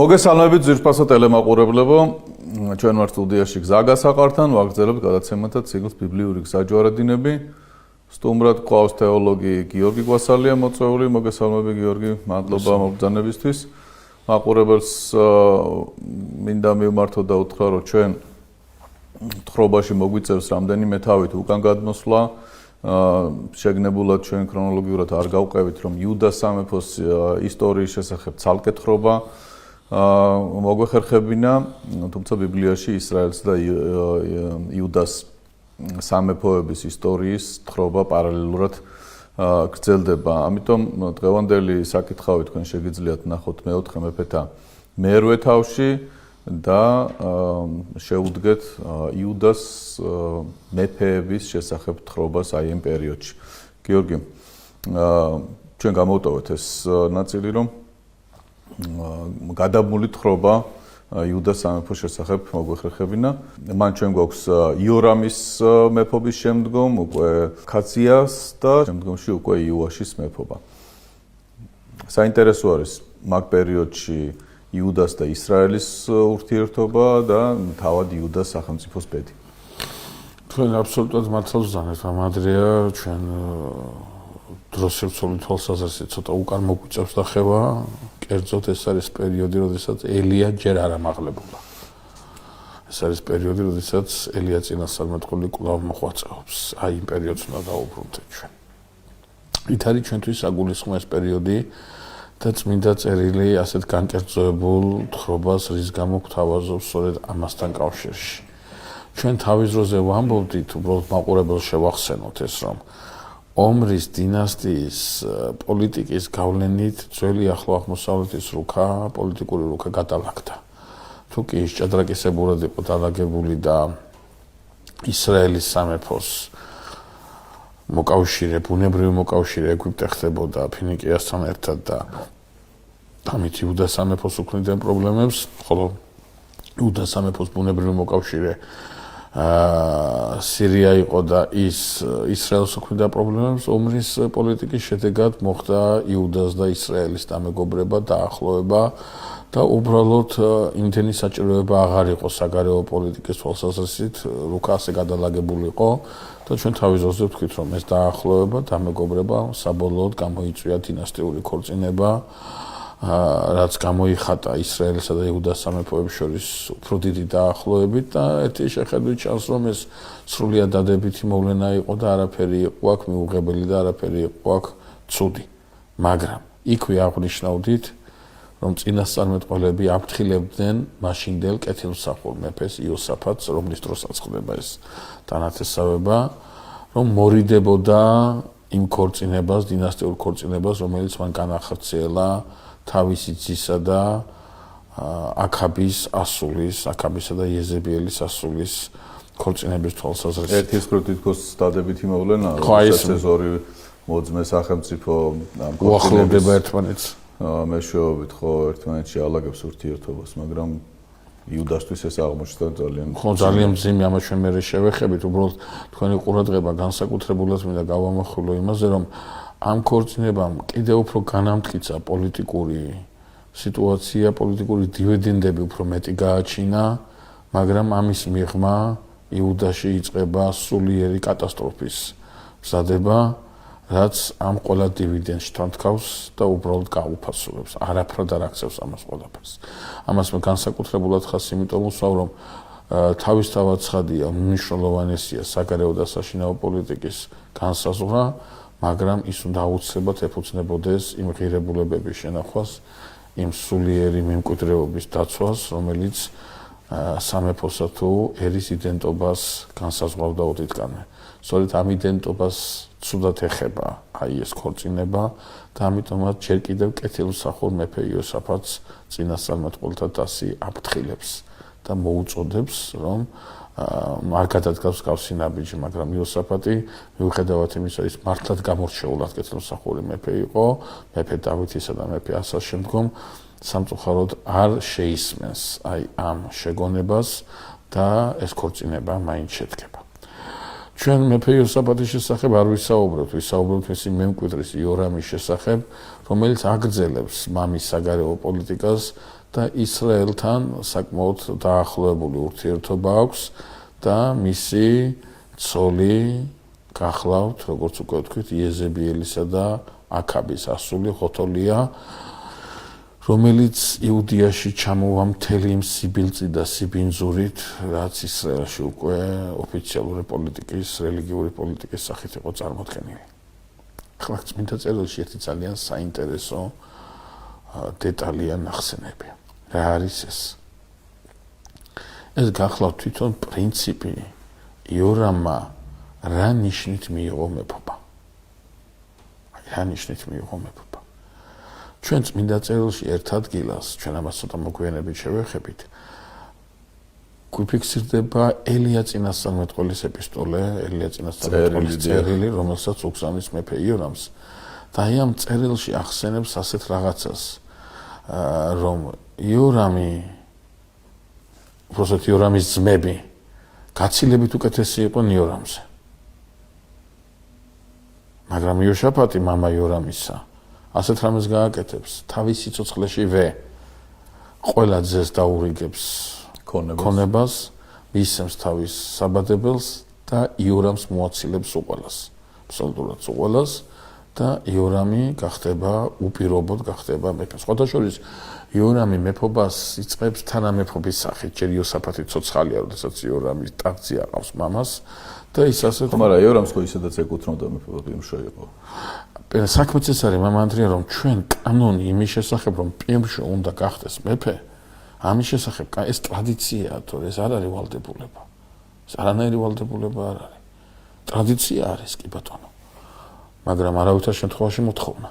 მოგესალმებით ძვირფასო ტელემაყურებლებო, ჩვენ ვართ სტუდიაში გზა გასაყართან, ვაგრძელებთ გადაცემათა ციკლს ბიბლიური გზაჯვარედინები. სტუმრად ყავს თეოლოგი გიორგი კვასალია მოწვეული, მოგესალმები გიორგი, მადლობა მოგზანებისთვის. მაყურებელს მინდა მივმართო და უთხრა, რომ ჩვენ თხრობაში მოგვიწევს რამდენიმე თავით უკან გადმოსვლა. შეგნებულად ჩვენ ქრონოლოგიურად არ გავყევით, რომ იუდას სამეფოს ისტორიის შესახებ ცალკე თხრობა მოგვეხერხებინა, თუმცა ბიბლიაში ისრაელს და იუდას სამეფოების ისტორიის თხრობა პარალელურად გრძელდება. ამიტომ დღევანდელი საკითხავი თქვენ შეგიძლიათ ნახოთ მეოთხე მეფეთა მერვე თავში და შეუდგეთ იუდას მეფეების შესახებ თხრობას აი ამ პერიოდში. გიორგი, ჩვენ გამოვტოვეთ ეს ნაწილი, რომ გადაბმული თხრობა იუდას სამეფოს შესახებ მოგვეხერხებინა. მან ჩვენ გვაქვს იორამის მეფობის შემდგომ, უკვე ქაციას და შემდგომში უკვე იოაშის მეფობა. საინტერესო არის მაგ პერიოდში იუდას და ისრაელის ურთიერთობა და თავად იუდას სახელმწიფოს ბედი. თქვენ აბსოლუტურად მართლაც ვზანეთ, ამ ადრეა ჩვენ დროს შევცვალე თვალსაზრისით ცოტა უკან მოგვიწევს და ხება, კერძოდ ეს არის პერიოდი, როდესაც ელია ჯერ არ ამაღლებულა. ეს არის პერიოდი, როდესაც ელია წინასწარმეტყველი კვლავ მოღვაწეობს. აი იმ პერიოდს უნდა დავუბრუნდეთ ჩვენ. იქ არის ჩვენთვის საგულისხმო ეს პერიოდი და წმინდა წერილი ასეთ განკერძოებულ თხრობას რის გამო გვთავაზობს სწორედ ამასთან კავშირში. ჩვენ თავის დროზე ვამბობდით, უბრალოდ მაყურებელს შევახსენოთ ეს, რომ ომრის დინასტიის პოლიტიკის გავლენით ძველი ახლო აღმოსავლეთის რუქა, პოლიტიკური რუქა გადალაგდა. თუკი ჭადრაკისებურად იყო დალაგებული და ისრაელის სამეფოს მოკავშირე, ბუნებრივი მოკავშირე ეგვიპტე ხდებოდა ფინიკიასთან ერთად და ამით იუდას სამეფოს უქმნიდა პრობლემებს, ხოლო იუდას სამეფოს ბუნებრივი მოკავშირე სირია იყო და ის ისრაელს უქმნიდა პრობლემებს. ომრის პოლიტიკის შედეგად მოხდა იუდას და ისრაელის დამეგობრება, დაახლოება და უბრალოდ იმდენი საჭიროება აღარ იყო საგარეო პოლიტიკის თვალსაზრისით, რუქა ასე გადალაგებული იყო და ჩვენ თავის დროზე ვთქვით, რომ ეს დაახლოება, დამეგობრება საბოლოოდ გამოიწვია დინასტიური ქორწინება, რაც გამოიხატა ისრაელსა და იუდას სამეფოებს შორის უფრო დიდი დაახლოებით და ერთი შეხედვით ჩანს, რომ ეს სრულიად დადებითი მოვლენა იყო და არაფერი იყო აქ მიუღებელი და არაფერი იყო აქ ცუდი. მაგრამ იქვე აღნიშნავდით, რომ წინასწარმეტყველები აფრთხილებდნენ მაშინდელ კეთილმსახურ მეფეს იოსაფატს, რომლის დროსაც ხდება ეს დანათესავება, რომ მორიდებოდა იმ ქორწინებას, დინასტიურ ქორწინებას, რომელიც მან განახორციელა თავისი ძისა და აკაბისა და იეზებიელის ასულის ქორწინების თვალსაზრისით. ერთის მხრივ თითქოს დადებითი მოვლენაა, ეს ორი მოძმე სახელმწიფო ამ ქორწინების ერთმანეთს მეშვეობით ხო ერთმანეთში ალაგებს ურთიერთობას, მაგრამ იუდასთვის ეს აღმოჩნდა ძალიან მძიმე. ამას ჩვენ მერე შევეხებით, უბრალოდ თქვენი ყურადღება განსაკუთრებულად მინდა გავამახვილო იმაზე, რომ ამ ქორწინებამ კიდევ უფრო განამტკიცა პოლიტიკური სიტუაცია, პოლიტიკური დივიდენდები უფრო მეტი გააჩინა, მაგრამ ამის მიღმა იუდაში იწყება სულიერი კატასტროფის მზადება, რაც ამ ყველა დივიდენდს თავს და უბრალოდ გაუფასურებს, არაფრად არ აქცევს ამას ყველაფერს. ამას მე განსაკუთრებულად ხაზს იმიტომ ვუსვამ, რომ თავისთავად ცხადია, მნიშვნელოვანესია საგარეო და საშინაო პოლიტიკის განსაზღვრა, მაგრამ ის უნდა აუცილებლად ეფუძნებოდეს იმ ღირებულებების შენახვას, იმ სულიერი მემკვიდრეობის დაცვას, რომელიც სამეფოსა თუ ერის იდენტობას განსაზღვრავდა ოდითგანვე. სწორედ ამ იდენტობას ცუდად ეხება აი ეს ქორწინება და ამიტომაც ჯერ კიდევ კეთილმსახურ მეფე იოსაფატს წინასწარმეტყველთა დასი აფრთხილებს და მოუწოდებს, რომ არ გადადგავს კავშირი ნაბიჯი, მაგრამ იოსაფატი მიუხედავად იმისა, ის მართლაც გამორჩეულად კეთილმსახური მეფე იყო, მეფე დავითისა და მეფე ასას შემდგომ სამწუხაროდ არ შეისმენს აი ამ შეგონებას და ეს ქორწინება მაინც შედგება. ჩვენ მეფე იოსაფატის შესახებ არ ვისაუბრებთ მისი მემკვიდრის იორამის შესახებ, რომელიც აგრძელებს მამის საგარეო პოლიტიკას და ისრაელთან საკმაოდ დაახლოებული ურთიერთობა აქვს და მისი ცოლი გახლავთ, როგორც უკვე ვთქვით, იეზებიელისა და აქაბის ასული ხოთოლია, რომელიც იუდიაში ჩამოვა მთელი იმ სიბილწი და სიბინძურით, რაც ისრაელში უკვე ოფიციალური პოლიტიკის, რელიგიური პოლიტიკის სახით იყო წარმოქმნილი. ახლა წმინდა წერილში ერთი ძალიან საინტერესო დეტალია ნახსენები. რა არის ეს? ეს გახლავთ თვითონ პრინციპი იორამმა რა ნიშნით მიიღო მეფობა. რა ნიშნით მიიღო მეფობა. ჩვენ წმინდა წერილში ერთ ადგილას, ჩვენ ამას ცოტა მოგვიანებით შევეხებით, გვიფიქსირდება ელია წინასწარმეტყველის ეპისტოლე, ელია წინასწარმეტყველის წერილი, რომელსაც უგზავნის მეფე იორამს. და აი ამ წერილში ახსენებს ასეთ რაღაცას, რომ იორამი, უბრალოდ იორამის ძმები, გაცილებით უკეთესი იყვნენ იორამზე. მაგრამ იოშაფატი მამა იორამისა ასეთ რამეს გააკეთებს, თავის სიცოცხლეშივე ყველა ძეს დაურიგებს ქონებას, მისცემს თავის საბადებელს და იორამს მოაცილებს უყველას, აბსოლუტურად უყველას და იორამი გახდება უპირობოდ გახდება მეფე. სხვათა შორის იორამი მეფობას იწყებს თანამეფობის სახით, ჯერ იოსაფატი ცოცხალია, როდესაც იორამი ტახტზე აყავს მამას და ის ასე მაგრამ იორამს ხო ისედაც ეკუთვნოდა მეფობა პიემშო იყო. საქმეც ეს არის მამა ანდრია, რომ ჩვენ კანონი იმის შესახებ, რომ პიემშო უნდა გახდეს მეფე, ამის შესახებ ეს ტრადიციაა, თორე ეს არ არის ვალდებულება. ეს არანაირი ვალდებულება არ არის. ტრადიცია არის კი ბატონო. მაგრამ არავითარ შემთხვევაში მოთხოვნა.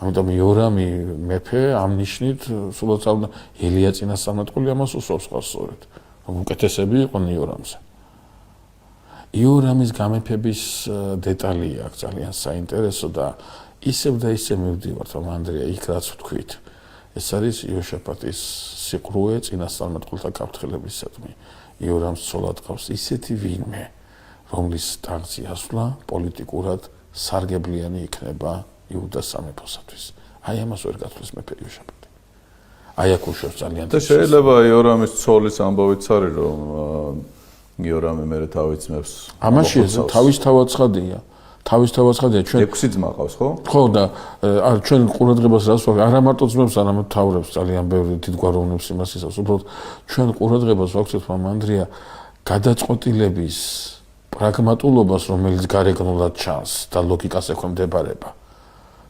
ამიტომ იორამი მეფე ამ ნიშნით სულაც არ უნდა ელია წინასწარმეტყველი ამას უსვამს ხარ სწორედ. უკეთესები იყვნენ იორამზე. იორამის გამეფების დეტალი აქვს ძალიან საინტერესო და ისევ და ისევ მივდივართ რომ ანდრია იქ რაც ვთქვით. ეს არის იოშაფატის სიყრუე წინასწარმეტყველთა გაფრთხილებისადმი. იორამს ცოლად ყავს ისეთი ვინმე, რომლის ტახტზე ასვლა პოლიტიკურად სარგებლიანი იქნება იუდას სამეფოსათვის. აი ამას ვერ გათვლის მეფე იოშაფატი. აი აქ უშვებს ძალიან და შეიძლება იორამის ცოლის ამბავიც არის რომ იორამი მერე თავის ძმებს ამაში თავის თავაცხადია. თავის თავაცხადია ჩვენ 6 ძმა ყავს ხო? ხო და ჩვენ ყურადღებას რას ვაკეთებთ? არა მარტო ძმებს, არამედ თავრებს ძალიან ბევრი დიდგვაროვნებს იმას ისავს. უბრალოდ ჩვენ ყურადღებას ვაქცევთ მამ ანდრია გადაწყვეტილების პრაგმატულობას, რომელიც გარეგნულად ჩანს და ლოგიკას ექვემდებარება.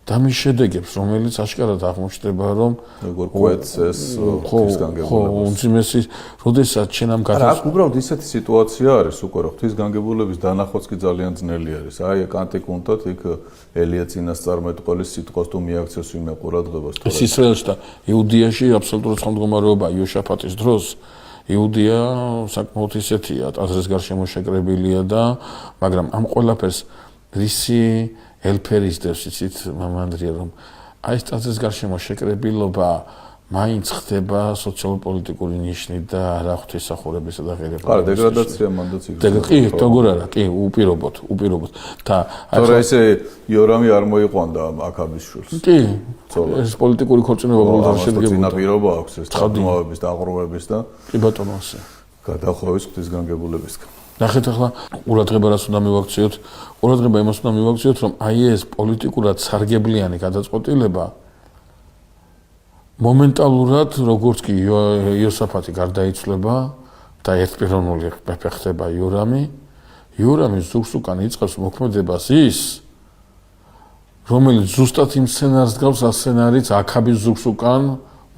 და მის შედეგებს, რომელიც აშკარად აღმოჩნდება, რომ როგორ კვეთს ეს ღვთისგანგებულებას. ხო, უმძიმესი, როდესაც ჩვენ ამ აქ უბრალოდ ისეთი სიტუაცია არის უკვე, რომ ღვთისგანგებულების დანახვაც კი ძალიან ძნელი არის. აი აქ ანტიკუნთად იქ ელია წინასწარმეტყველის სიტყვას თუ მიაქცევს ვინმე ყურადღებას. ეს ისრაელში და იუდიაში აბსოლუტურად ხმამდგომარეობა იოშაფატის დროს იუდია საკმაოდ ისეთია, ტაძრის გარშემო შეკრებილია და მაგრამ ამ ყველაფერს რისი ელფერის დევს იცით მამა ანდრია რომ აი ეს ტაძრის გარშემო შეკრებილობა მაინც ხდება სოციალურ-პოლიტიკური ნიშნით და არა ღვთისმსახურებისა და ღირებულების. არა, დეგრადაცია მანდაც იქნება. კი, როგორ არა, კი, უპირობოდ. და თორე ესე იორამი არ მოიყვანდა აქაბის შვილს. კი, ეს პოლიტიკური ქორწინება უბრალოდ არ შედგებოდა. წინაპირობა აქვს ეს თქმავების და აღროვების და კი ბატონო ასე. გადახოვების ღვთისგანგებულებისგან. ნახეთ ახლა ყურადღება რას უნდა მივაქციოთ? ყურადღება იმას უნდა მივაქციოთ, რომ აი ეს პოლიტიკურად სარგებლიანი გადაწყვეტილება მომენტალურად როგორც კი იოსაფატი გარდაიცვლება და ერთპიროვნული მეფე ხდება იორამი, იორამის ზურგს უკან იწყებს მოქმედებას ის, რომელიც ზუსტად იმ სცენარს გავს, სცენარიც აქაბის ზურგს უკან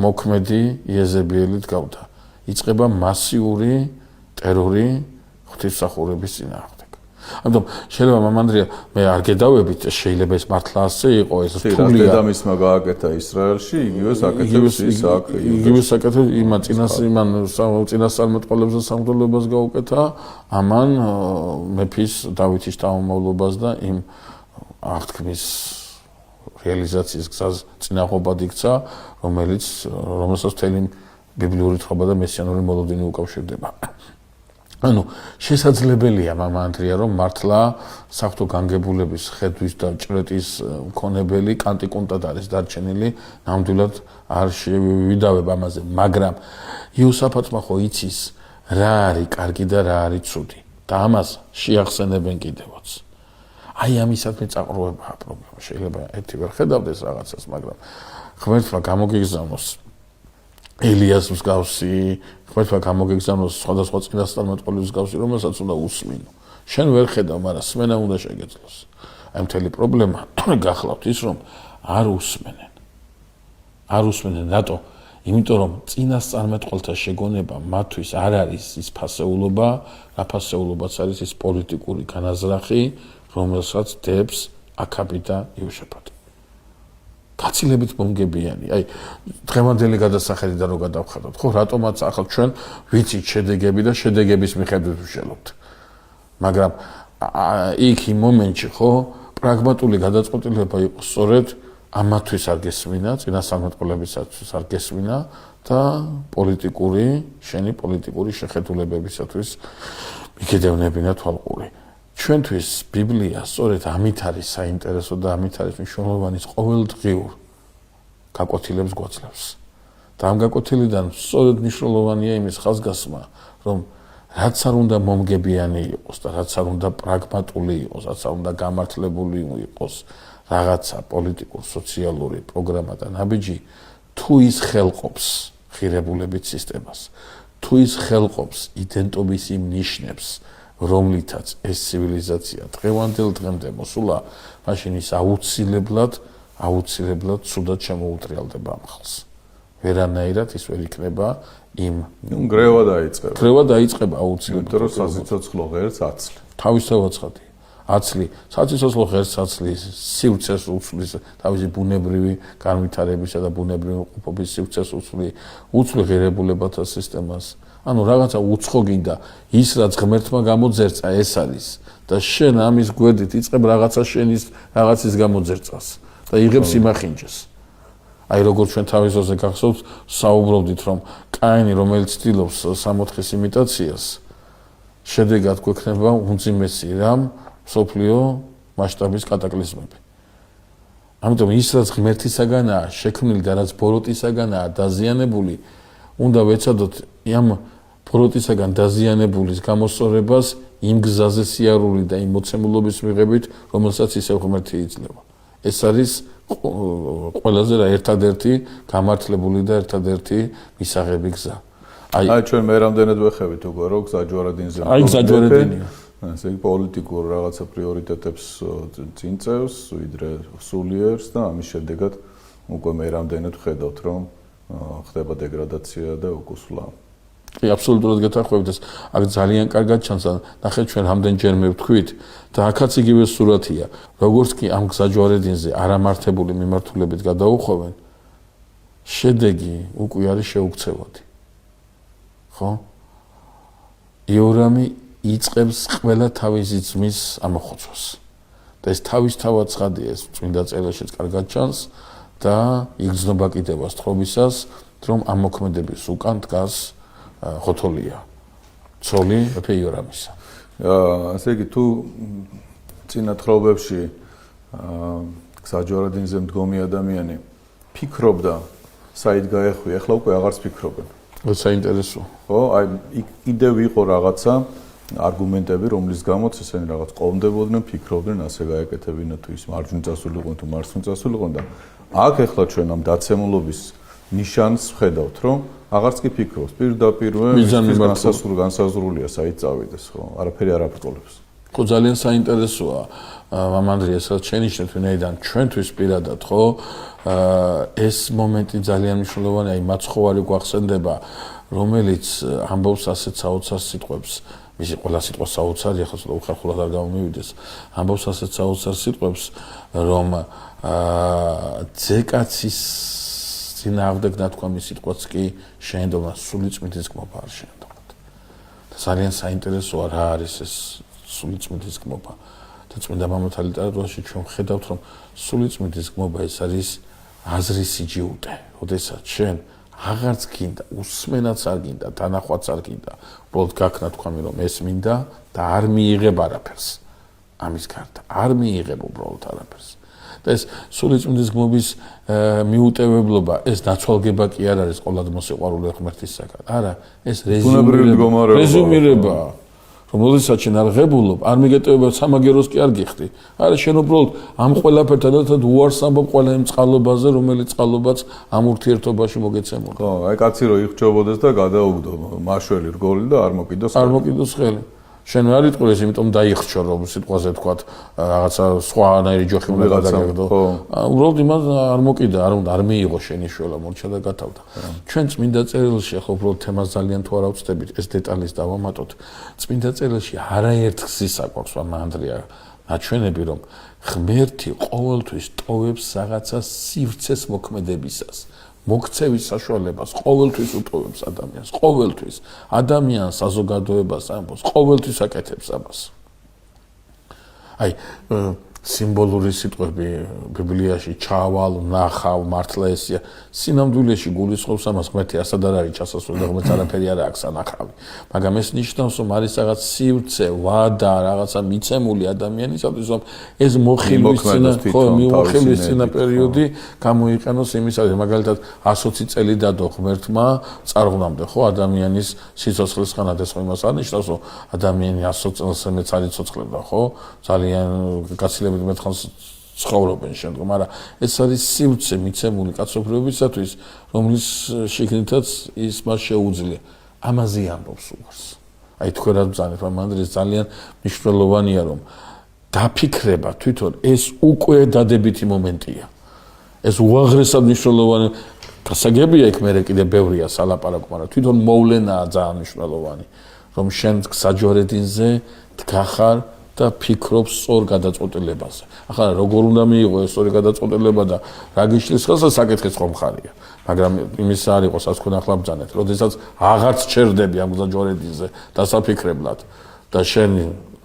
მოქმედი იეზებიელით გავდა. იწყება მასიური ტერორი ღვთისმსახურების წინააღმდეგ. ამიტომ შეიძლება მამ ანდრია მე არ გედავებით, შეიძლება ეს მართლა ასე იყო, ეს რთულია. დედამისმა გააკეთა ისრაელში, იგივეს აკეთებს ის აქ. იგივეს აკეთებს იმან წინასწარმეტყველებს და სამღვდელოებას გაუკეთა, ამან მეფის დავითის შთამომავლობას და იმ აღთქმის რეალიზაციის გზას წინააღმდეგ იქცა, რომელსაც მთელი ბიბლიური თხრობა და მესიანური მოლოდინი უკავშირდება. ანუ შესაძლებელია მამა ანდრია რომ მართლა საფრთხო განგებულების ხედვის და ჭრეტის მქონებელი კანტიკუნტად არის დარჩენილი ნამდვილად არ შევიდავებ ამაზე მაგრამ იოსაფატმა ხო იცის რა არის კარგი და რა არის ცუდი და ამას შეახსენებენ კიდევაც აი ამისადმი წაყროვებაა პრობლემა შეიძლება ერთი ვერ ხედავდეს რაღაცას მაგრამ ღმერთმა გამოგიგზავნოს ელიას მსგავსი ღმერთმა გამოგიგზავნოს სხვადასხვა წინასწარმეტყველის მსგავსი რომელსაც უნდა უსმინო შენ ვერ ხედავ მაგრამ სმენა უნდა შეგეძლოს აი მთელი პრობლემა გახლავთ ის რომ არ უსმენენ რატო იმიტომ რომ წინასწარმეტყველთა შეგონება მათთვის არ არის ის ფასეულობა რა ფასეულობაც არის ის პოლიტიკური განაზრახი რომელსაც დებს აქაბი და იუშაფატი გაცილებით მომგებიანი. აი დღევანდელი გადასახედიდან რო გადავხადოთ, ხო, რატომაც ახლა ჩვენ ვიცით შედეგები და შედეგების მიხედვით ვშელობთ. მაგრამ იქ იმ მომენტში, ხო, პრაგმატული გადაწყვეტილება იყო სწორედ ამათვის არ გესმინა, წინასწარმეტყველებისათვის არ გესმინა და შენი პოლიტიკური შეხედულებებისათვის მიგედევნებინა თვალყური. ჩვენთვის ბიბლია სწორედ ამით არის საინტერესო და ამით არის მნიშვნელოვანი ყოველდღიურ გაკვეთილებს გვაძლევს. და ამ გაკვეთილიდან სწორედ მნიშვნელოვანია იმის ხაზგასმა, რომ რაც არ უნდა მომგებიანი იყოს და რაც არ უნდა პრაგმატული იყოს, რაც არ უნდა გამართლებული იყოს რაღაცა პოლიტიკურ, სოციალური პროგრამა და ნაბიჯი, თუ ის ხელყოფს ღირებულებით სისტემას, თუ ის ხელყოფს იდენტობის იმ ნიშნებს, რომლითაც ეს ცივილიზაცია დღევანდელ დღემდე მოსულა, მაშინ ის აუცილებლად ცუდად შემოუტრიალდება ამ ხალხს. ვერანაირად ის ვერ იქნება იმ გრევა დაიწყება. გრევა დაიწყება აუცილებლად. იმიტომ რომ საციცოცხლო ღერს აცლი. თავისთავად ცხადია. აცლი, საციცოცხლო ღერს აცლის, სივრცეს უცვლის, თავისი ბუნებრივი განვითარებისა და ბუნებრივი ყოფობის სივრცეს უცვლი ღირებულებათა სისტემას. ანუ რაღაცა უცხო გინდა ის რაც ღმერთმა გამოძერწა ეს არის და შენ ამის გვერდით იწყებ რაღაცა შენის რაღაცის გამოძერწას და იღებს იმახინჯეს. აი როგორც ჩვენ თავისოზე გახსოვთ, საუბრობდით რომ კაინი რომელიც ცდილობს სამოთხის იმიტაციას, შედეგად გვექნება უმძიმესი რამ სოფლიო მასშტაბის კატაკლიზმები. ამიტომ ის რაც ღმერთისაგანაა შექმნილი და რაც ბოროტისაგანაა დაზიანებული, უნდა ვეცადოთ ამ ბოროტისაგან დაზიანებულის გამოსწორებას იმ გზაზე სიარული და იმ მოცემულობის მიღებით, რომელსაც ისევ ღმერთი იძლევა. ეს არის ყველაზე ერთადერთი გამართლებული და ერთადერთი მისაღები გზა. აი ჩვენ მე რამდენად ვეხებით უკვე რომ გზაჯვარედინზე. აი გზაჯვარედინია. ესე იგი პოლიტიკურ რაღაცა პრიორიტეტებს წინ წევს, ვიდრე სულიერს და ამის შედეგად უკვე მე რამდენად ვხედავთ რომ ხდება დეგრადაცია და უკუსვლა. კი, აბსოლუტურად გეთანხმებით ეს. აქ ძალიან კარგად ჩანს, ნახეთ ჩვენ რამდენჯერმე ვთქვით და აქაც იგივე სურათია. როგორც კი ამ გზაჯვარედინზე არამართებული მიმართულებით გადაუხვევენ, შედეგი უკვე არის შეუქცევადი. ხო? იორამი იწყებს ყველა თავისი ძმის ამოხოცვას. და ეს თავისთავად ცხადია, ეს წმინდა წერილშიც კარგად ჩანს და იგრძნობა კიდევ ასთხრობისას, რომ ამ მოქმედების უკან დგას ხოთოლია, ცოლი მეფე იორამისა. ასე იგი თუ წინა თხრობებში გზაჯვარედინზე მდგომი ადამიანი ფიქრობდა საით გაეხვი, ახლა უკვე აღარც ფიქრობენ. საინტერესო. ხო, აი კიდევ იყო რაღაცა არგუმენტები, რომლის გამოც ესენი რაღაც ყოლმდებოდნენ, ფიქრობდნენ, ასე გაეკეთებინა თუ ის მარჯვნივ წასულიყვნენ თუ მარცხნივ წასულიყვნენ და აქ ახლა ჩვენ ამ დაცემულობის ნიშანს ვხედავთ, რომ აღარც კი ფიქრობს, პირდაპირვე განსაზღვრულია საით წავიდეს, ხო? არაფერი არ აფრთხოლებს. ხო, ძალიან საინტერესოა, მამა ანდრია, რაც შენიშნეთ ვინაიდან ჩვენთვის პირადად, ხო? ეს მომენტი ძალიან მნიშვნელოვანია, აი მაცხოვარი გვახსენდება, რომელიც ამბობს ასეთ საოცარ სიტყვებს. მისი ყველა სიტყვა საოცარია, ხო, ცოტა უხერხულად არ გამომივიდეს. ამბობს ასეთ საოცარ სიტყვებს, რომ ძეკაცის წინააღმდეგ ნათქვამი სიტყვაც კი შეენდომა სულიწმიდის გმობა არ შეენდომათ. და ძალიან საინტერესოა რა არის ეს სულიწმიდის გმობა. და წმინდა მამათა ლიტერატურაში ჩვენ ვხედავთ, რომ სულიწმიდის გმობა ეს არის აზრის სიჯიუტე. როდესაც შენ აღარც გინდა, უსმენაც არ გინდა, თანახვაც არ გინდა. უბრალოდ გაქნა თქვამი რომ ეს მინდა და არ მიიღებ არაფერს. ამის გარდა არ მიიღებ უბრალოდ არაფერს. და ეს სულიწმინდის გმობის მიუტევებლობა, ეს დაცვალგება კი არ არის ყოლად მოსიყვარულე ღმერთისაგან. არა, ეს რეზუმირებაა. რომ როდესაც შენ არ ღებულობ, არ მიგეტევება სამაგეროს კი არ გიხდი. არა, შენ უბრალოდ ამ ყველაფერთან ერთად უარს ამბობ ყველა იმ წყალობაზე, რომელიც წყალობაც ამ ურთიერთობაში მოგეცემულა. ხო, აი კაცი რო იხჭობოდეს და გადაუგდო მაშველი რგოლი და არ მოკიდოს. არ მოკიდოს ხელი. შენ არ იტყვის, იმიტომ დაიხჭო რომ სიტყვაზე თქვათ რაღაცა სხვანაირი ჯოხი უნდა გადაგაგდო. უბრალოდ იმას არ მოკიდა, არ მიიღო შენი შველა, მორჩა და გათავდა. ჩვენ წმინდა წერილში ახლა უბრალოდ თემას ძალიან თუ არ ავწდებით, ეს დეტალის დავამატოთ. წმინდა წერილში არაერთ გზის აკვaks მანდრია ნაჩვენები, რომ ღმერთი ყოველთვის ტოვებს რაღაცა სივრცეს მოქმედებისას. მოგცევის საშუალებას ყოველთვის უტოვებს ადამიანს, ყოველთვის ადამიანს საზოგადოებას ამბობს, ყოველთვის აკეთებს ამას. აი, სიმბოლური სიტყვები ბიბლიაში ჩავალ, ნახავ, მართლა ესია, სინამდვილეში გულისხმობს ამას, ღმერთი ასად არ არის ჩასასვლელი და ღმერთს არაფერი არ აქვს ანახავი. მაგრამ ეს ნიშნავს, რომ არის რაღაც სივრცე, ვადა, რაღაცა მიცემული ადამიანისათვის, რომ ეს მოხილვის წინა პერიოდი გამოიყენოს იმისათვის, მაგალითად 120 წელი დადო ღმერთმა წარღვნამდე, ხო, ადამიანის სიცოცხლის ხანად, ეს იმას არ ნიშნავს, რომ ადამიანი 120 წელს მეც არ იცოცხლება, ხო? ძალიან გაცილებით მეთხანს ცხოვრობენ შემდგომ, არა, ეს არის სივრცე მიცემული კაცობრიობისათვის, რომლის შიგნითაც ის მას შეუძლია. ამაზე ამბობს უარს. აი თქვენ რა ბრძანეთ, მანდრის ძალიან მნიშვნელოვანია, რომ დაფიქრება თვითონ ეს უკვე დადებითი მომენტია. ეს უაღრესად მნიშვნელოვანი გასაგებია, იქ მე კიდე ბევრია სალაპარაკო, მაგრამ თვითონ მოვლენაა ძალიან მნიშვნელოვანი, რომ შენ საჯვარედინზე დგახარ და ფიქრობს სწორ გადაწყვეტილებაზე. ახლა როგორ უნდა მიიღო ეს სწორი გადაწყვეტილება და რა გიშლის ხელს საკითხიც ხომ ხარია. მაგრამ იმის არ იყოს, ასე თქვენ ახლა ბრძანეთ, როდესაც აღარც ჩერდები ამ საჯვარედინზე დასაფიქრებლად და შენ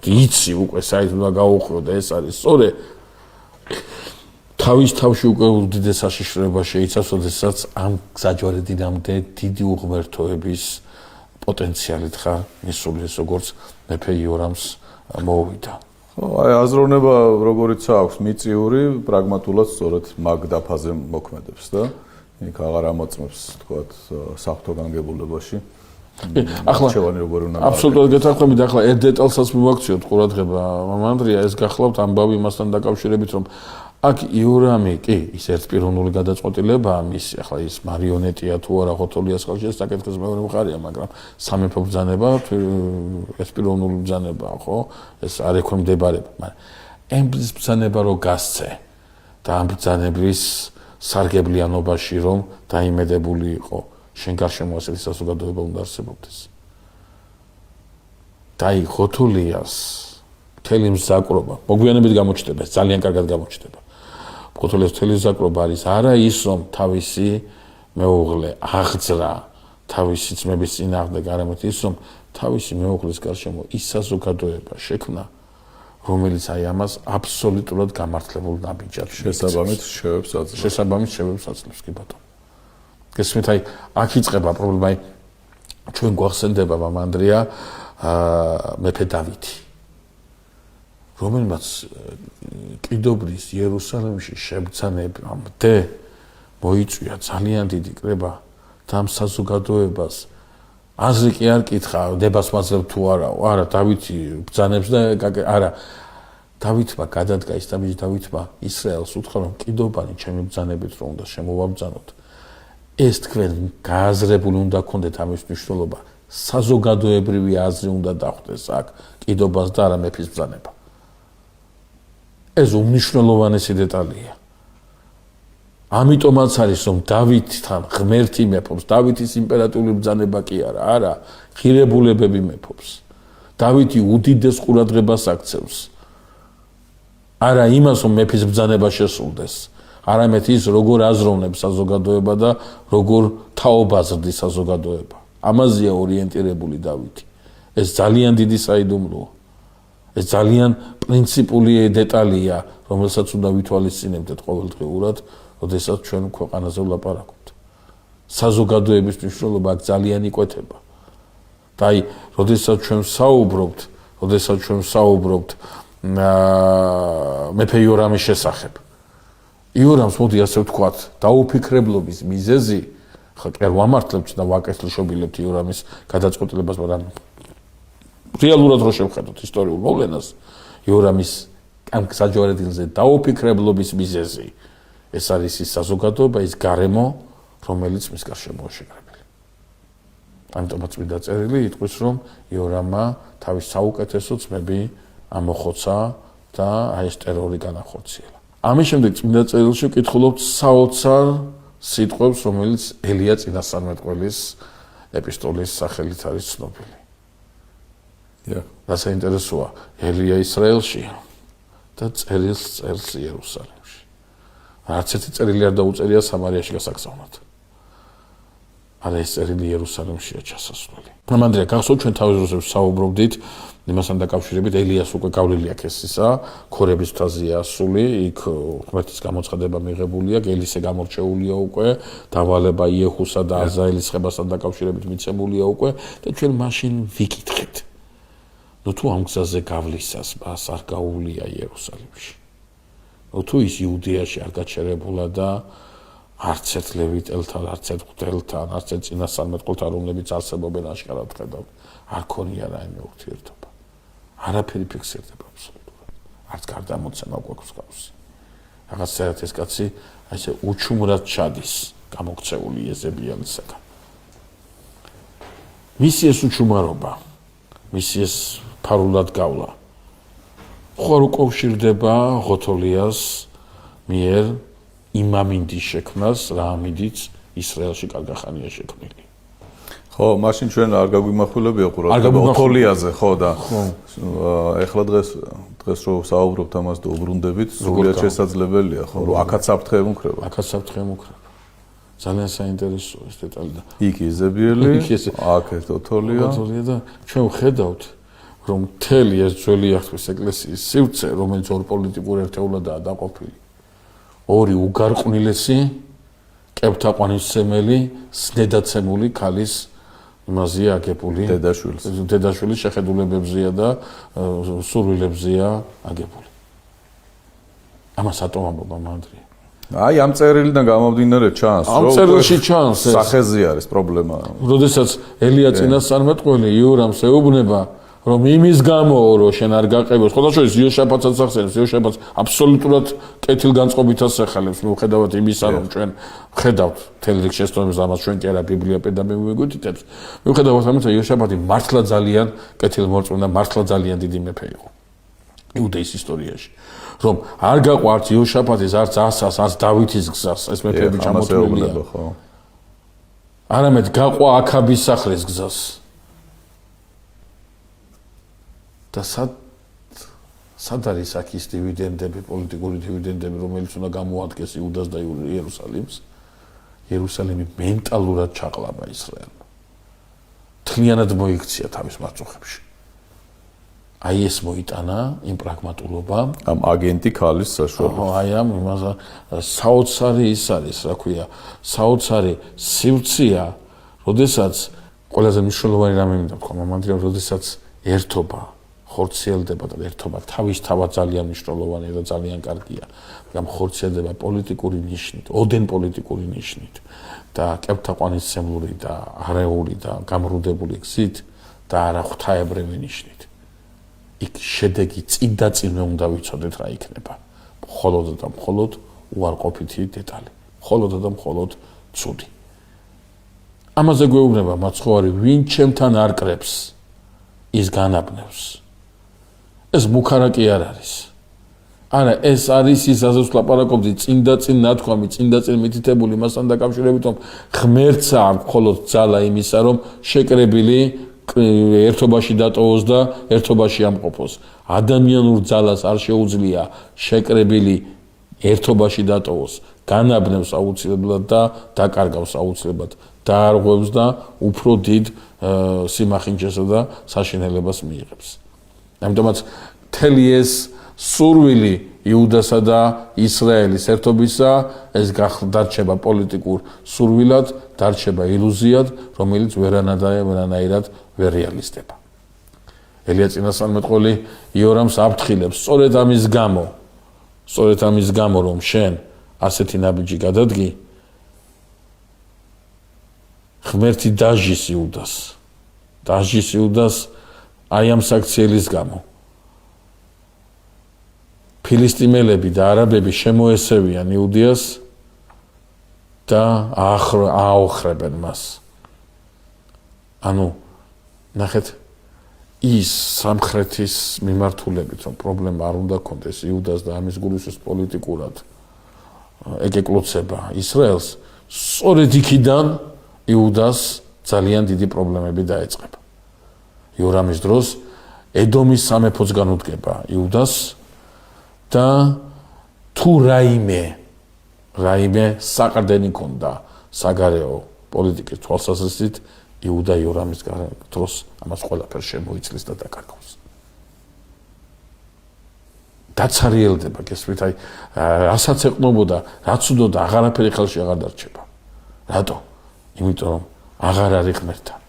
იცი უკვე საით უნდა გაუხვიო და ეს არის სწორი. თავის თავში უკვე უდიდეს საშიშროება შეიცავს, როდესაც ამ საჯვარედინამდე დიდი უღმერთოების პოტენციალით ხარ მისული, როგორც მეფე იორამს მოვიდა. აი აზროვნება როგორიც აქვს მიწიური, პრაგმატულად სწორედ მაგ დაფაზე მოქმედებს და იქ აღარ ამოწმებს, თქვათ, საფრთხო განგებულებაში. ახლა აბსოლუტურად გეთანხმებით, ახლა ერთ დეტალსაც მივაქციოთ ყურადღება, მამანდრია, ეს გახლავთ ამბავი იმასთან დაკავშირებით, რომ აქ იორამი კი ის ერთპიროვნული გადაწყვეტილებაა მისი, ახლა ის მარიონეტია თუ არა ხოთოლიას ხელში, ეს საკითხის მეორე მხარეა, მაგრამ სამეფო ბრძანება ერთპიროვნული ბრძანებაა, ხო? ეს არ ექვემდებარება, მაგრამ ემბლის ბრძანება რო გასცე და ამ ბრძანების სარგებლიანობაში რომ დაიმედებული იყო, შენ გარშემო ასეთი საზოგადოება უნდა არსებობდეს. და აი ხოთოლიას მთელი მზაკრობა მოგვიანებით გამოჩნდება, ძალიან კარგად გამოჩნდება. ხოთოლიას მთელი მზაკრობა არის არა ის, რომ თავისი მეუღლე აღძრა თავისი ძმების წინააღმდეგ, არამედ ის, რომ თავისი მეუღლის გარშემო ის საზოგადოება შექმნა, რომელიც აი ამას აბსოლუტურად გამართლებულ ნაბიჯად შესაბამით შევებს აძლევს. შესაბამით შევებს აძლევს, კი ბატონო. გესმით, აი აქ იწყება პრობლემა, აი ჩვენ გვახსენდება მამანდრია მეფე დავითი, რომელმაც კიდობრის იერუსალიმში შებრძანებამდე მოიწვია ძალიან დიდი კრება და ამ საზოგადოებას აზრი კი არ კითხა, დებას მაძლევ თუ არაო, არა, დავითი ბრძანებს და არა, დავითმა გადადგა ის დამიჯი დავითმა ისრაელს უთხრა, რომ კიდობანი ჩემი ბრძანებით რომ უნდა შემოვაბრძანოთ. ეს თქვენ გააზრებული უნდა გქონდეთ ამის მნიშვნელობა, საზოგადოებრივი აზრი უნდა დახვდეს აქ კიდობას და არა მეფის ბრძანება. ეს უმნიშვნელოვანესი დეტალია. ამიტომაც არის, რომ დავითთან ღმერთი მეფობს, დავითის იმპერატიული ბრძანება კი არა, ღირებულებები მეფობს. დავითი უდიდეს ყურადღებას აქცევს. არა იმას, რომ მეფის ბრძანება შესრულდეს, არამედ ის, როგორ აზროვნებს საზოგადოება და როგორ თაობაზრდის საზოგადოება. ამაზეა ორიენტირებული დავითი. ეს ძალიან დიდი საიდუმლოა. ეს ძალიან პრინციპული დეტალია, რომელსაც უნდა ვითვალისწინებდეთ ყოველდღიურად, როდესაც ჩვენ ქვეყანაზე ვლაპარაკობთ. საზოგადოების მნიშვნელობა აქ ძალიან იკვეთება. და აი, როდესაც ჩვენ საუბრობთ მეფე იორამის შესახებ. იორამს მოდი ასე ვთქვათ, დაუფიქრებლობის მიზეზი, ხო, არ ვამართლებთ და ვაკეთილშობილებთ იორამის გადაწყვეტილებას, მაგრამ რეალურად რო შევხედოთ ისტორიულ მოვლენას, იორამის ამ საჯვარედილზე დაუფიქრებლობის მიზეზი ეს არის ის საზოგადოება, ის გარემო, რომელიც მის გარშემოა შეკრებილი. ამიტომაც წმინდა წერილი იტყვის, რომ იორამმა თავის საუკეთესო ძმები ამოხოცა და აი ეს ტერორი განახორციელა. ამის შემდეგ წმინდა წერილში ვკითხულობთ საოცარ სიტყვებს, რომელიც ელია წინასწარმეტყველის ეპისტოლის სახელით არის ცნობილი. და საინტერესოა, ელია ისრაელში და წერილს წერს იერუსალიმში. არც ერთი წერილი არ დაუწერია სამარიაში გასაგზავნად. არა, ეს წერილი იერუსალიმშია ჩასასვლელი. მანდრია გახსოვთ, ჩვენ თავის დროზე საუბრობდით იმასთან დაკავშირებით, ელიას უკვე გავლილი აქვს ესისა, ქორების მთაზეა ასული, იქ ღმერთის გამოცხადება მიღებულია, ელისე გამორჩეულია უკვე, დავალება იეჰუსა და აზაელის ხებასთან დაკავშირებით მიცემულია უკვე და ჩვენ მაშინ ვიკითხეთ. თუ ამ გზაზე გავლისას მას არ გაუვლია იერუსალიმში. თუ ის იუდეაში არ გაჩერებულა და არც ერთ ლევიტელთან, არც ერთ ღვთელთან, არც ერთ წინასწარმეტყველთან, რომლებიც არსებობენ აშკარად ხედავთ, არ ქონია რაიმე ურთიერთობა. არაფერი ფიქსირდება აბსოლუტურად. არც გარდამოცემა გვაქვს გავსი. რაღაცა ეს კაცი ასე უჩუმრად ჩადის გამოქცეული ეზებიელისაგან. მისი ეს უჩუმარობა, მისი ეს ფარულად გავლა ხარ უკავშირდება ღოთოლიას მიერ იმამინდის შექმნას, რა ამიდიც ისრაელში კარგახანია შექმნილი. ხო, მაშინ ჩვენ არ გაგვიმახვილებია ყურადღება ღოთოლიაზე, ხო და ეხლა დღეს რო საუბრობთ ამას და უბრუნდებით, სრულიად შესაძლებელია, ხო, რომ აქაც საფრთხე ემუქრება. აქაც საფრთხე ემუქრება. ძალიან საინტერესოა ეს დეტალი და იქ იზებიელი, აქ ეს ღოთოლია და ჩვენ ვხედავთ რომ მთელი ეს ძველი აღთქმის ეკლესიის სივრცე, რომელიც ორ პოლიტიკურ ერთეულადაა დაყოფილი, ორი უგარყვნილესი, კებთაყვანისმცემელი, სნედაცემული ქალის იმაზეა აგებული, დედაშვილის შეხედულებებზეა და სურვილებზეა აგებული. ამას ატომ ამბობა მანდრია. აი ამ წერილიდან გამომდინარე ჩანს, რომ ამ წერილში ჩანს ეს სახეზე არის პრობლემა. როდესაც ელია წინასწარმეტყველი იორამს ეუბნება, რომ იმის გამო რომ შენ არ გაყებოს, ხო და შეიძლება იოშაფატსაც ახსენებს, იოშაფატს აბსოლუტურად კეთილგანწყობითაც ახალებს, მიუხედავად იმისა, რომ ჩვენ ხედავთ თელ რიგ შეცდომებს, ამას ჩვენ კი არა ბიბლია პედაგოგი მიგვიტიტებს, მიუხედავად ამისა, იოშაფატი მართლა ძალიან კეთილმორწმუნე და მართლა ძალიან დიდი მეფე იყო იუდეის ისტორიაში. რომ არ გაყვართ იოშაფატის არც ასას, არც დავითის გზას, ეს მეფეები ჩამოთვლილია, ხო. არამედ გაყვა აქაბის სახლის გზას. და სად არის აქ ის დივიდენდები, პოლიტიკური დივიდენდები, რომელიც უნდა გამოადგეს იუდას და იერუსალიმს? იერუსალიმი მენტალურად ჩაყლაბა ისრაელმა. თლიანად მოიქცია თავის მაწუხებში. აი ეს მოიტანა იმ პრაგმატულობამ, ამ აგენტი ქალის საშუალებას. აი ამ საოცარი ის არის, რა ქვია, საოცარი სივრცეა, როდესაც ყველაზე მნიშვნელოვანი რამე მინდა თქვა, მანდრია, როდესაც ერთობა ხორციელდება და ერთობა თავისთავად ძალიან მნიშვნელოვანია და ძალიან კარგია. მაგრამ ხორციელდება პოლიტიკური ნიშნით, ოდენ პოლიტიკური ნიშნით და კებთაყვანისმცემლური და არეული და გამრუდებული გზით და არა ღვთაებრივი ნიშნით. იქ შედეგი წინ და წინვე უნდა ვიცოდეთ რა იქნება. მხოლოდ და მხოლოდ უარყოფითი დეტალი. მხოლოდ და მხოლოდ ცუდი. ამაზე გვეუბნება მაცხოვარი, ვინ ჩემთან არ კრებს, ის განაბნევს. ეს მუქარაკი არ არის. არა, ეს არის ის ასეც ლაპარაკობდი წინ და წინ ნათქვამი, წინ და წინ მითითებული მასთან დაკავშირებით, რომ ღმერთსა აქვს მხოლოდ ძალა იმისა, რომ შეკრებილი ერთობაში დატოვოს და ერთობაში ამყოფოს. ადამიანურ ძალას არ შეუძლია შეკრებილი ერთობაში დატოვოს, განაბნევს აუცილებლად და დაკარგავს აუცილებლად, დაარღვევს და უფრო დიდ სიმახინჯესა და საშინელებას მიიღებს. ამიტომაც მთელი ეს სურვილი იუდასა და ისრაელის ერთობისა, ეს დარჩება პოლიტიკურ სურვილად, დარჩება ილუზიად, რომელიც ვერანაირად ვერ რეალიზდება. ელია წინასწარმეტყველი იორამს აფრთხილებს, სწორედ ამის გამო, რომ შენ ასეთი ნაბიჯი გადადგი, ღმერთი დაჟის იუდას აი ამ საქციელის გამო. ფილისტიმელები და არაბები შემოესევიან იუდას და აოხრებენ მას. ანუ ნახეთ, ის სამხრეთის მიმართულებით, რომ პრობლემა არ უნდა კონდეს იუდას და ამის გულისთვის პოლიტიკურად ეკეკლოცება ისრაელს, სწორედ იქიდან იუდას ძალიან დიდი პრობლემები დაეწყება. იორამის დროს ედომის სამეფოც განუდგება იუდას და თუ რაიმე საყრდენი ქონდა საგარეო პოლიტიკის თვალსაზრისით, იუდა იორამის დროს ამას ყველაფერს შემოიცლის და დაკარგავს. დაცარიელდება, გესმით, აი რასაც ეყნობოდა, რაც უდოდა, აღარაფერი ხელში აღარ დარჩება. რატო? იმიტომ რომ აღარ არის ღმერთთან.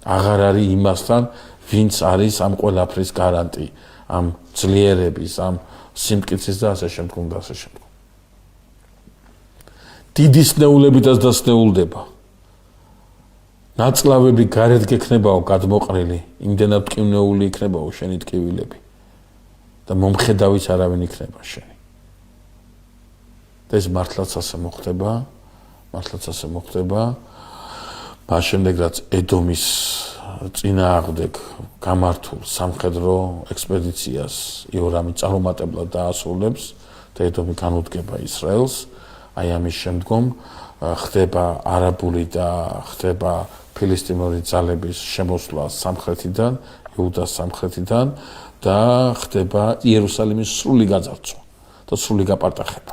აღარ არის იმასთან, ვინც არის ამ ყველაფრის გარანტი, ამ ძლიერების, ამ სიმტკიცის და ასე შემდგომ და ასე შემდგომ. დიდი სნეულებითაც დასნეულდება. ნაწლავები გარეთ გექნებაო გადმოყრილი, იმდენად ტკივნეული იქნებაო შენი ტკივილები და მომხედავიც არავინ იქნება შენი. და ეს მართლაც ასე მოხდება. მას შემდეგ რაც ედომის წინააღმდეგ გამართულ სამხედრო ექსპედიციას იორამი წარუმატებლად დაასრულებს და ედომი განუდგება ისრაელს, აი ამის შემდგომ ხდება არაბული და ხდება ფილისტიმური ძალების შემოსვლა სამხრეთიდან, იუდას სამხრეთიდან და ხდება იერუსალიმის სრული გაძარცვა და სრული გაპარტახება.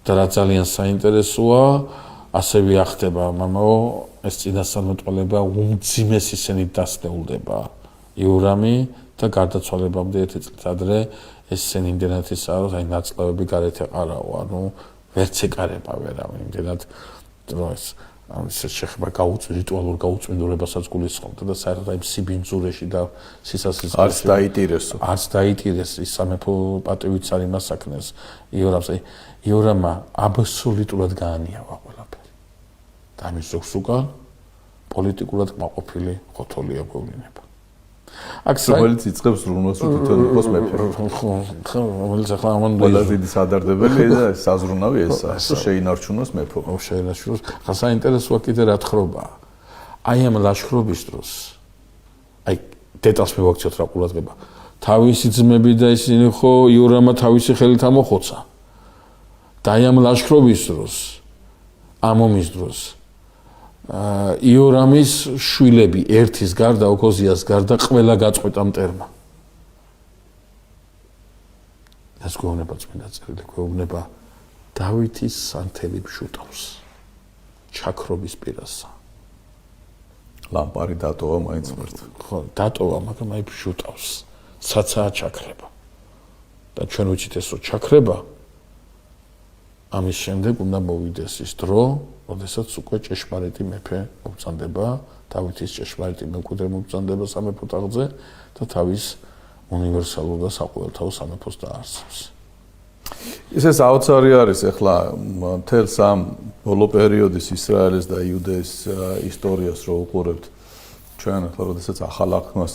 და რა ძალიან საინტერესოა, ასევე ახდება მამაო, ეს წინასწარმეტყველება უმძიმეს ისინი დასნეულდება იორამი და გარდაცვალებამდე ერთი წლით ადრე ეს ისინი იმდენად ისაა, რომ აი ნაწლავები გარეთ ეყარაო, ანუ ვერც ეკარება ვერავინ, იმდენად რომ ეს შეხება რიტუალურ გაუწმინდურებასაც გულისხმობდა და საერთოდ აი სიბინძურეში და სისასის არც დაიტირეს ის სამეფო პატივიც არ იმას საქმეს იორამს. იორამმა აბსოლუტურად გაანიავა ყველაფერი და ამის ზოგს უკან პოლიტიკურად კმაყოფილი ხოთოლია გვევლინება. რომელიც იწყებს ზრუნვას თვითონ იყოს მეფე. რომელიც ახლა ამან ყველაზე დიდი სადარდებელი და საზრუნავი ესაა, რომ შეინარჩუნოს მეფე. შეინარჩუნოს. ხა საინტერესოა კიდე რა თხრობა. აი ამ ლაშქრობის დროს აი დეტალს მივაქციოთ რა ყურადღება. თავისი ძმები და ისინი ხო იორამა თავისი ხელით ამოხოცა. და აი ამ ლაშქრობის დროს, ამ ომის დროს იორამის შვილები ერთის გარდა, ოქოზიას გარდა, ყველა გაწყვეტა მტერმა. ეს გვეუბნება წმინდა წერილი, გვეუბნება დავითის სანთელი ფშუტავს ჩაქრობის პირასა. ლამპარი დატოვა მაინც მერტ. ხო, დატოვა, მაგრამ აი ფშუტავს. ცაცაა ჩაქრება. და ჩვენ ვიცით ეს რო ჩაქრება, ამის შემდეგ უნდა მოვიდეს ის დრო, როდესაც უკვე ჭეშმარიტი მეფე მობრძანდება, დავითის ჭეშმარიტი მემკვიდრე მობრძანდება სამეფო ტახტზე და თავის უნივერსალურ და საყოველთაო სამეფოს დაარსებს. ეს საოცარი არის ახლა მთელს ამ ბოლო პერიოდის ისრაელის და იუდეის ისტორიას რო უყურებთ. ჩვენ ახლა როდესაც ახალ აღქმას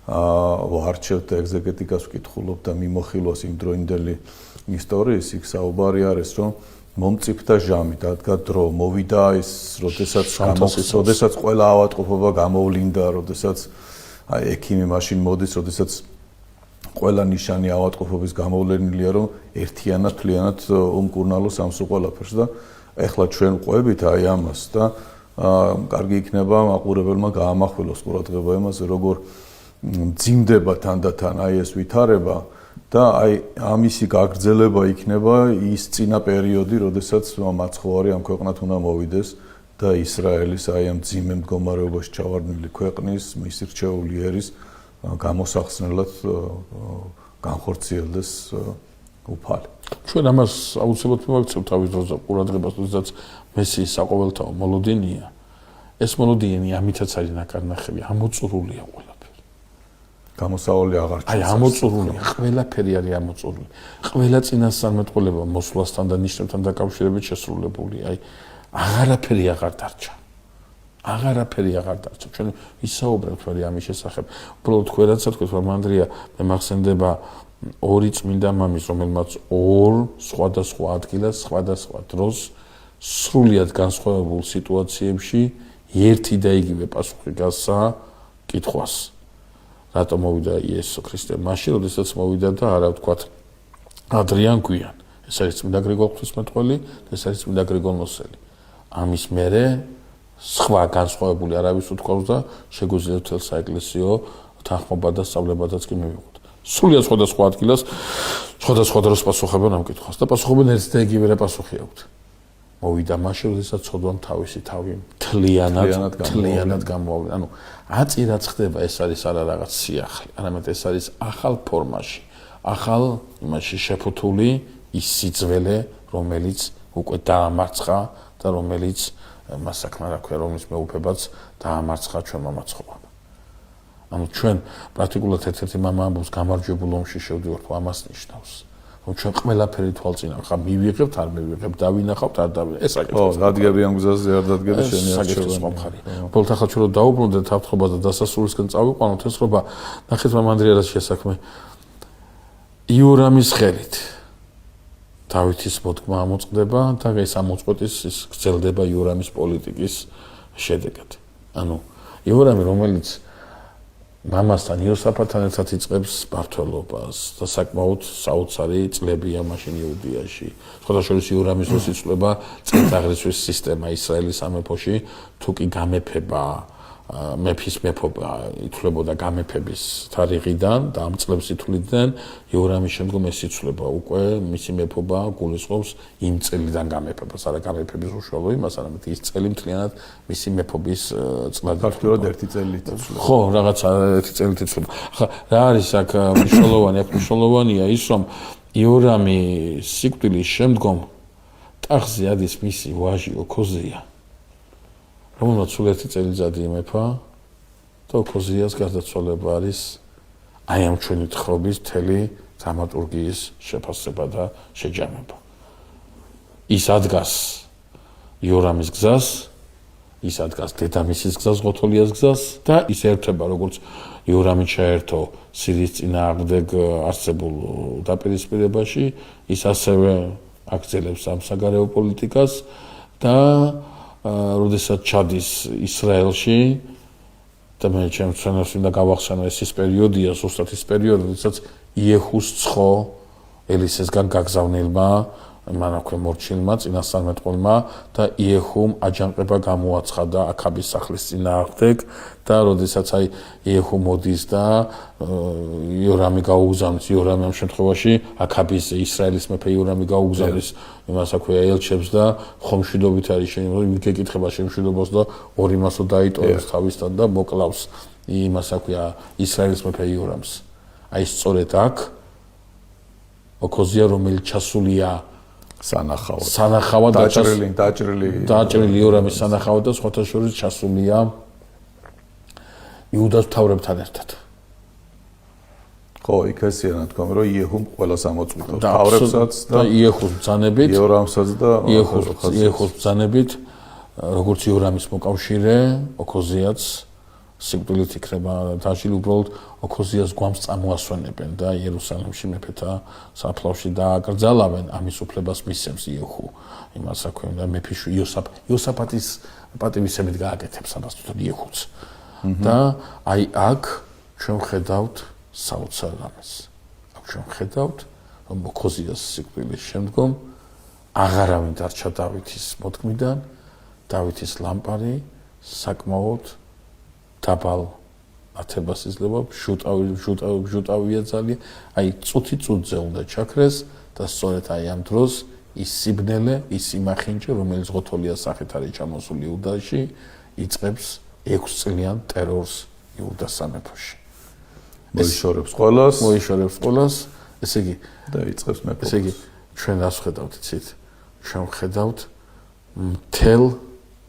ვარჩევთ და ეგზეგეტიკას ვკითხულობთ და მიმოხილვას იმდროინდელი ისტორიის, იქ საუბარი არის, რომ მომწიფდა ჟამი, დადგა დრო, მოვიდა ის, როდესაც ყველა ავადმყოფობა გამოვლინდა, როდესაც აი ექიმი მაშინ მოდის, როდესაც ყველა ნიშანი ავადმყოფობის გამოვლენილია, რომ ერთიანად თლიანად უმკურნალოს ამს ყველაფერს და ეხლა ჩვენ ყვებით აი ამას და კარგი იქნება მაყურებელმა გაამახვილოს ყურადღება იმაზე, როგორ მძიმდება თანდათან აი ეს ვითარება და აი ამისი გაგრძელება იქნება ის წინა პერიოდი, როდესაც მაცხოვარი ამ ქვეყნად უნდა მოვიდეს და ისრაელის აი ამ მძიმე მდგომარეობაში ჩავარდნილი ქვეყნის მისი რჩეული ერის გამოსახსნელად განხორციელდეს უფალი. ჩვენ ამას აუცილებლად მივაქცევთ თავის დროზე ყურადღებას, როდესაც მესიის საყოველთაო მოლოდინია. ეს მოლოდინი ამითაც არის ნაკარნახევი, ამოწურულია ყველაფერი. გამოსავალი აღარ აი ამოწურულია, ყველაფერი არის ამოწურული. ყველა წინასწარმეტყველება მოსვლასთან და ნიშნებთან დაკავშირებით შესრულებული. აი აღარაფერი აღარ დარჩა. აღარაფერი აღარ დარჩა. ჩვენ ვისაუბრებთ ვერი ამის შესახებ. უბრალოდ თქვენ რაც თქვით, რომ ანდრია მე მახსენდება ორი წმინდა მამის, რომელმაც ორ სხვადასხვა ადგილას, სხვადასხვა დროს სრულიად განსხვავებულ სიტუაციებში ერთი და იგივე პასუხი გასცა კითხვას. რატომ მოვიდა იესო ქრისტე მაშინ, როდესაც მოვიდა და არა ვთქვათ ადრიან გვიან. ეს არის წმინდა გრიგოლ ღვთისმეტყველი, ეს არის წმინდა გრიგოლ ნოსელი. ამის მერე სხვა განსხვავებული არავის უთქვავს და შეგვიძლია მთელ საეკლესიო თანხმობა და სწავლებადაც კი მივიღოთ. სრულიად სხვადასხვა ადგილას, სხვადასხვა დროს პასუხობენ ამ კითხვას და პასუხობენ ერთ და იგივე პასუხი აქვთ. მოვიდა მაშინ, როდესაც ცოდვამ თავისი თავი მთლიანად გამოავლინა. ანუ აწირაც ხდება, ეს არის არა რაღაც სიახლე, არამედ ეს არის ახალ ფორმაში, ახალ იმაში შეფუთული ის სიძველე, რომელიც უკვე დაამარცხა და რომელიც მას საქმე რა ქვია, რომლის მეუფებაც დაამარცხა ჩვენმა მაცხოვარმა. ანუ ჩვენ პრაქტიკულად ერთ-ერთი მამა ამბობს გამარჯვებულ ომში შევდივართ, ამას ნიშნავს. რომ ჩვენ ყველაფერი თვალწინა ხა მივიღებთ, არ მივიღებთ, დავინახავთ, არ დავინახავთ. ეს საკითხი. დადგები ამ გზაზე არ დადგები შენი არჩევანი. უბრალოდ ახლა ჩვენ რომ დაუბრუნდეთ აფრთხობას და დასასრულისკენ წავიყვანოთ, ეს რობა ნახეთ მამ ანდრიას შესაქმე იორამის ხელით. დავითის მოდგმა ამოწყდება და ეს ამოწყვეტის ის გრძელდება იორამის პოლიტიკის შედეგად. ანუ იორამი, რომელიც მამასთან იოსაფატთან ერთად იწყებს მმართველობას და საკმაოდ საოცარი წლებია მაშინ იუდეაში. სხვადასხვა იორამის დროს იწლება წინთაღრიცხვის სისტემა ისრაელის სამეფოში, თუ კი გამეფება მეფის მეფობა ითვლებოდა გამეფების თარიღიდან და ამ წლებს ითვლიდნენ, იორამის შემდგომ ეს იცვლება უკვე მისი მეფობა გულისხმობს იმ წელიდან გამეფებას, არა გამეფების უშუალო იმას, არამედ ის წელი მთლიანად მისი მეფობის წლად. ფაქტობრივად ერთი წელით იცვლება. ხო, რაღაცა ერთი წელით იცვლება. ახლა რა არის აქ მნიშვნელოვანი? აქ მნიშვნელოვანია ის, რომ იორამი სიკვდილის შემდგომ ტახტზე ადის მისი ვაჟი ოქოზია. რომელმაც სულ ერთი წელიწადი იმეფა და ოქოზიას გარდაცვალება არის აი ამ ჩვენი თხრობის მთელი დრამატურგიის შეფასება და შეჯამება. ის ადგას იორამის გზას, ის ადგას დედამისის გზას, ღოთოლიას გზას და ის ერთება როგორც იორამი ჩაერთო სირიის წინააღმდეგ არსებულ დაპირისპირებაში, ის ასევე აგრძელებს ამ საგარეო პოლიტიკას და როდესაც ჩადის ისრაელში და მე ჩემს ჩვენს უნდა გავახსენო ეს პერიოდია, ზუსტად ის პერიოდი, როდესაც იეჰუს ცხო ელისესგან გაგზავნილმა მან აქვე მორჩილმა წინასწარმეტყველმა და იეჰუმ აჯანყება გამოაცხადა აქაბის სახლის წინააღმდეგ და როდესაც აი იეჰუ მოდის და იორამი გაუგზავნის, იორამი ამ შემთხვევაში აქაბის ისრაელის მეფე იორამი გაუგზავნის იმას აქვე ელჩებს და ხომშვიდობით არის გეკითხება შემშვიდობას და ორი მასო დაიტოვებს თავისთან და მოკლავს იმას აქვე ისრაელის მეფე იორამს. აი სწორედ აქ ოქოზია, რომელიც ჩასულია სანახავად დაჭრილი იორამის სანახავად და სხვათა შორის ჩასულია იუდას მთავრებთან ერთად. ხო, იქ ესია რა თქმა უნდა, რომ იეჰუმ ყველას ამოწყვიტავს მთავრებსაც და იეჰუს ბრძანებით, იორამსაც და იეჰუს ბრძანებით, როგორც იორამის მოკავშირე, ოქოზიაც სიკვდილით იქნება დაჭრილი, უბრალოდ ოქოზიას გვამს წამოასვენებენ და იერუსალიმში მეფეთა საფლავში დააკრძალავენ, ამის უფლებას მისცემს იეჰუ. იმას აქვე და მეფიშვი იოსაფატის პატივისცემით გააკეთებს ამას თვითონ იეჰუც. და აი აქ ჩვენ ხედავთ საოცარ რამეს. აქ ჩვენ ხედავთ, რომ ოქოზიას სიკვდილის შემდგომ აღარავინ დარჩა დავითის მოდგმიდან, დავითის ლამპარი საკმაოდ დაბალ ათებას იძლევა, ბჟუტავია ძალიან, აი წუთი წუთზე უნდა ჩაქრეს და სწორედ აი ამ დროს ის სიბნელე, ის იმახინჯი, რომელიც ღოთოლიას სახით არის ჩამოსული იუდაში, იწყებს 6 წლიან ტერორს იუდას სამეფოში. მოიშორებს ყველას მოიშორებს ყველას, ესე იგი და იწყებს მეფობას. ესე იგი ჩვენ რას ხედავთ, იცით? ჩვენ ხედავთ მთელ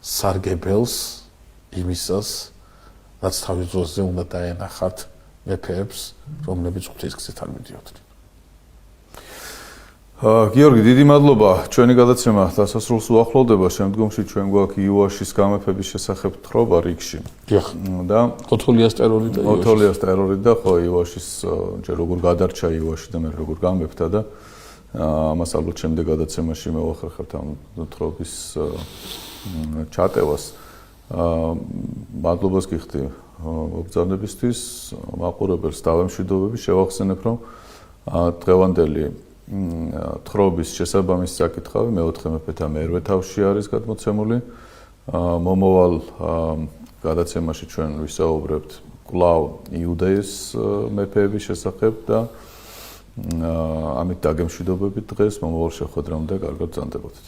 სარგებელს იმისას, რაც თავის ძროზე უნდა დაენახათ მეფეებს, რომლებიც ღვთისგზით არ მიდიოდნენ. გიორგი, დიდი მადლობა. ჩვენი გადაცემა დასასრულს უახლოვდება. შემდგომში ჩვენ გვაქვს იუაშის გამეფების შესახებ თხრობა რიგში. დიახ. და ოთოლიას ტერორი და ოთოლიას ტერორი და ხო იუაშის ჯერ როგორ გადარჩა იუაში და მე როგორ გამეფდა და ამას ალბათ შემდეგ გადაცემაში მევახერხებთ ამ თხრობის ჩატევას. მადლობას გიხდი მოგზაურებისთვის, მაყურებელს დავემშვიდობები, შევახსენებ რომ დღევანდელი თხრობის შესაბამისი საკითხავი მეოთხე მეფეთა მერვე თავში არის გადმოცემული. მომავალ გადაცემაში ჩვენ ვისაუბრებთ კვლავ იუდეის მეფეების შესახებ და ამით დაგემშვიდობებით დღეს მომავალ შეხვედრამდე კარგად ბრძანდებოდეთ.